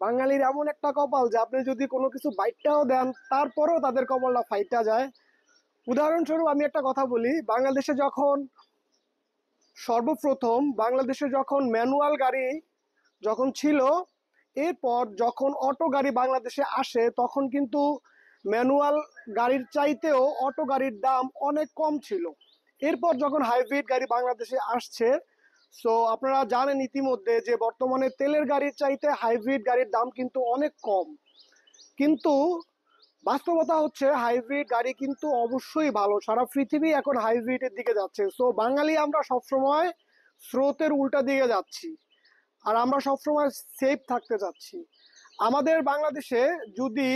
বাঙালির এমন একটা কপাল যে আপনি যদি কোনো কিছু বাইটটাও দেন তারপরেও তাদের কপালটা ফাইটা যায়। উদাহরণস্বরূপ আমি একটা কথা বলি, বাংলাদেশে যখন সর্বপ্রথম বাংলাদেশে যখন ম্যানুয়াল গাড়ি যখন ছিল, এরপর যখন অটো গাড়ি বাংলাদেশে আসে তখন কিন্তু ম্যানুয়াল গাড়ির চাইতেও অটো গাড়ির দাম অনেক কম ছিল। এরপর যখন হাইব্রিড গাড়ি বাংলাদেশে আসছে, সো আপনারা জানেন ইতিমধ্যে যে বর্তমানে তেলের গাড়ির চাইতে হাইব্রিড গাড়ির দাম কিন্তু অনেক কম। কিন্তু বাস্তবতা হচ্ছে হাইব্রিড গাড়ি কিন্তু অবশ্যই ভালো, সারা পৃথিবী এখন হাইব্রিডের দিকে যাচ্ছে। সো বাঙালি আমরা সবসময় স্রোতের উল্টা দিকে যাচ্ছি, আর আমরা সবসময় সেফ থাকতে চাচ্ছি। আমাদের বাংলাদেশে যদি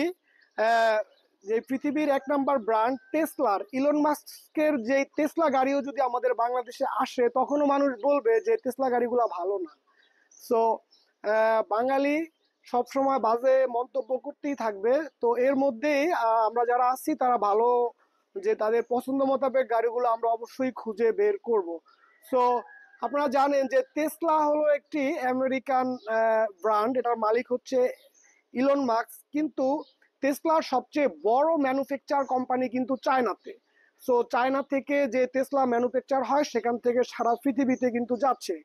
যে পৃথিবীর এক নাম্বার ব্র্যান্ড টেসলার, ইলন মাস্কের যে টেসলা গাড়িও যদি আমাদের বাংলাদেশে আসে, তখনও মানুষ বলবে যে টেসলা গাড়িগুলো ভালো না। সো বাঙালি সবসময় বাজে মন্তব্য করতেই থাকবে। তো এর মধ্যেই আমরা যারা আছি তারা ভালো, যে তাদের পছন্দ মোতাবেক গাড়িগুলো আমরা অবশ্যই খুঁজে বের করব। সো আপনারা জানেন যে টেসলা হলো একটি আমেরিকান ব্র্যান্ড, এটার মালিক হচ্ছে ইলন মাস্ক, কিন্তু টেসলার সবচেয়ে বড় ম্যানুফ্যাকচার কোম্পানি কিন্তু চায়নাতে। সো চায়না থেকে যে টেসলা ম্যানুফ্যাকচার হয় সেখান থেকে সারা পৃথিবীতে কিন্তু যাচ্ছে।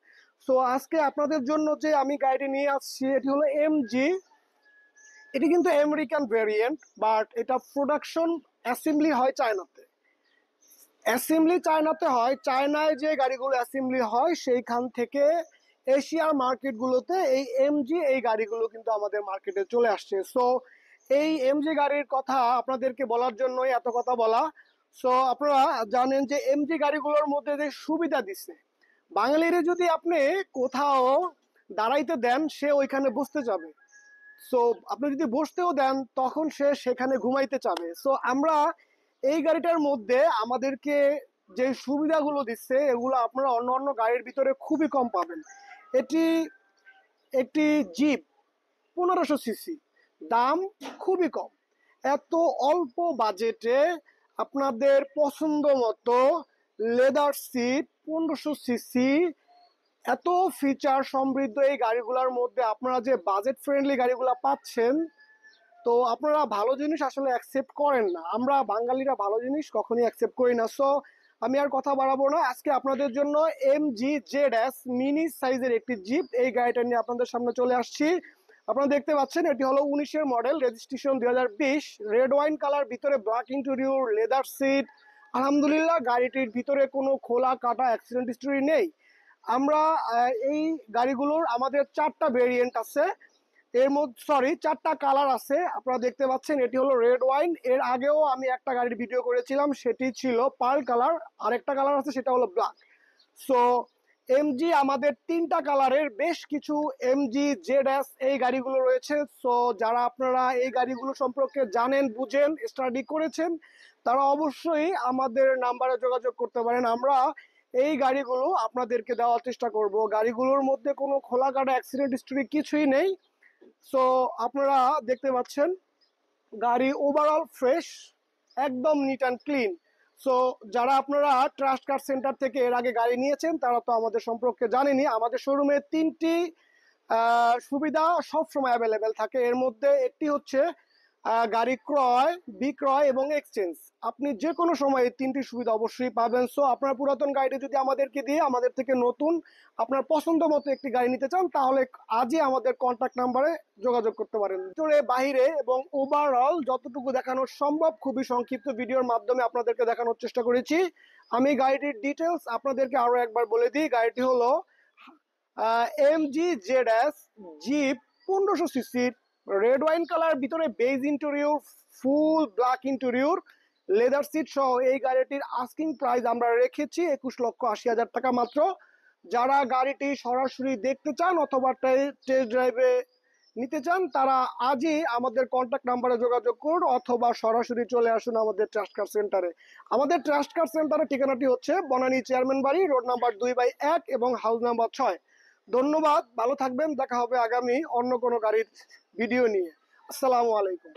সো আজকে আপনাদের জন্য যে আমি গাড়িটি নিয়ে আসছি এটি হলো এমজি। এটি কিন্তু আমেরিকান ভেরিয়েন্ট, বাট এটা প্রোডাকশন অ্যাসেম্বলি হয় চায়নাতে। অ্যাসেম্বলি চায়নাতে হয়, চায়নায় যে গাড়িগুলো অ্যাসেম্বলি হয় সেইখান থেকে এশিয়ার মার্কেটগুলোতে এই এমজি এই গাড়িগুলো কিন্তু আমাদের মার্কেটে চলে আসছে। সো এই এমজি গাড়ির কথা আপনাদেরকে বলার জন্যই এত কথা বলা। সো আপনারা জানেন যে এমজি গাড়িগুলোর মধ্যে যে সুবিধা দিচ্ছে, বাঙালিরে যদি আপনি কোথাও দাঁড়াইতে দেন সে ওইখানে বসতে যাবে। সো আপনি যদি বসতেও দেন তখন সে সেখানে ঘুমাইতে চাবে। সো আমরা এই গাড়িটার মধ্যে আমাদেরকে যে সুবিধাগুলো দিচ্ছে এগুলো আপনারা অন্য অন্য গাড়ির ভিতরে খুবই কম পাবেন। এটি একটি জিপ, 1500 সিসি, দাম খুবই কম। এত অল্প বাজেটে আপনাদের পছন্দ মতো লেদার সিট, 1500 সিসি, এত ফিচার সমৃদ্ধ এই গাড়িগুলোর মধ্যে আপনারা যে বাজেট ফ্রেন্ডলি গাড়িগুলো পাচ্ছেন, তো আপনারা ভালো জিনিস আসলে অ্যাকসেপ্ট করেন না। আমরা বাঙালিরা ভালো জিনিস কখনই অ্যাকসেপ্ট করি না। সো আমি আর কথা বাড়াবো না, আজকে আপনাদের জন্য এমজি জেড মিনি সাইজের একটি জিপ এই গাড়িটা নিয়ে আপনাদের সামনে চলে আসছি। আপনারা দেখতে পাচ্ছেন এটি হলো 19-এর model, registration 2020, red wine colour, ভিতরে ব্ল্যাক ইন্টেরিয়র, লেদার সিট। আলহামদুলিল্লাহ গাড়িটির ভিতরে কোনো খোলা কাটা অ্যাক্সিডেন্ট হিস্টরি নেই। আমরা এই গাড়িগুলোর আমাদের 4টা ভেরিয়েন্ট আছে, এর মধ্যে সরি 4টা কালার আছে। আপনারা দেখতে পাচ্ছেন এটি হলো রেড ওয়াইন। এর আগেও আমি একটা গাড়ির ভিডিও করেছিলাম, সেটি ছিল পার্ল কালার। আরেকটা কালার আছে সেটা হলো ব্ল্যাক। সো এমজি আমাদের 3টা কালারের বেশ কিছু এমজি জেড এই গাড়িগুলো রয়েছে। সো যারা আপনারা এই গাড়িগুলো সম্পর্কে জানেন, বুঝেন, স্টাডি করেছেন, তারা অবশ্যই আমাদের নাম্বারে যোগাযোগ করতে পারেন। আমরা এই গাড়িগুলো আপনাদেরকে দেওয়ার চেষ্টা করব। গাড়িগুলোর মধ্যে কোনো খোলা কাটা অ্যাক্সিডেন্ট হিস্ট্রি কিছুই নেই। সো আপনারা দেখতে পাচ্ছেন গাড়ি ওভারঅল ফ্রেশ, একদম নিট অ্যান্ড ক্লিন। সো যারা আপনারা ট্রাস্ট কার সেন্টার থেকে এর আগে গাড়ি নিয়েছেন তারা তো আমাদের সম্পর্কে জানেনই। আমাদের শোরুমে 3টি সুবিধা সবসময় অ্যাভেলেবেল থাকে। এর মধ্যে একটি হচ্ছে গাড়ি ক্রয়, বিক্রয় এবং এক্সচেঞ্জ। আপনি যে কোনো সময় এই 3টি সুবিধা অবশ্যই পাবেন। সো আপনার পুরাতন গাড়িটি যদি আমাদেরকে দিয়ে আমাদের থেকে নতুন আপনার পছন্দ মতো একটি গাড়ি নিতে চান, তাহলে আজই আমাদের কন্ট্যাক্ট নাম্বারে যোগাযোগ করতে পারেন। ভিতরে বাহিরে এবং ওভারঅল যতটুকু দেখানো সম্ভব খুবই সংক্ষিপ্ত ভিডিওর মাধ্যমে আপনাদেরকে দেখানোর চেষ্টা করেছি। আমি গাড়িটির ডিটেলস আপনাদেরকে আরো একবার বলে দিই। গাড়িটি হলো এমজি জেড জিপ, 1500 সিসির, রেড ওয়াইন কালার, ভিতরে beige interior, full black interior, leather seat সহ এই গাড়িটির আস্কিং প্রাইস আমরা রেখেছি 21,80,000 টাকা মাত্র। যারা গাড়িটি সরাসরি দেখতে চান অথবা টেস্ট ড্রাইভে নিতে চান তারা আজই আমাদের কন্ট্যাক্ট নাম্বারে যোগাযোগ করুন অথবা সরাসরি চলে আসুন আমাদের ট্রাস্ট কার সেন্টারে। আমাদের ট্রাস্ট কার সেন্টারের ঠিকানাটি হচ্ছে বনানী চেয়ারম্যান বাড়ি, রোড নাম্বার 2/1 এবং হাউস নাম্বার 6। ধন্যবাদ, ভালো থাকবেন, দেখা হবে আগামী অন্য কোনো গাড়ির ভিডিও নিয়ে। আসসালামু আলাইকুম।